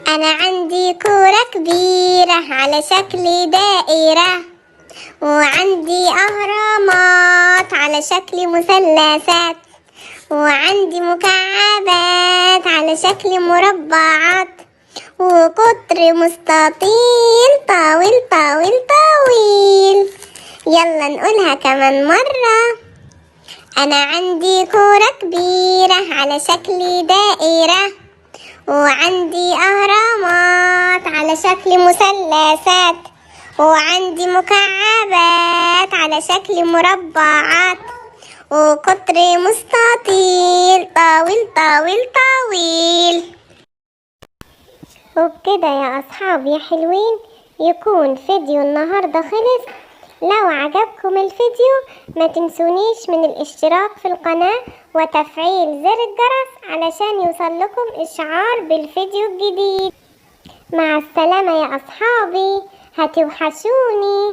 أنا عندي كورة كبيرة على شكل دائرة، وعندي أهرامات على شكل مثلثات، وعندي مكعبات على شكل مربعات، وقطر مستطيل طويل طويل طويل. يلا نقولها كمان مرة. أنا عندي كورة كبيرة على شكل دائرة، وعندي أهرامات على شكل مثلثات، وعندي مكعبات على شكل مربعات، وقطر مستطيل طويل طويل طويل. وبكده يا أصحابي يا حلوين يكون فيديو النهاردة خلص. لو عجبكم الفيديو ما تنسونيش من الاشتراك في القناة وتفعيل زر الجرس علشان يوصل لكم إشعار بالفيديو الجديد. مع السلامة يا أصحابي، هتوحشوني.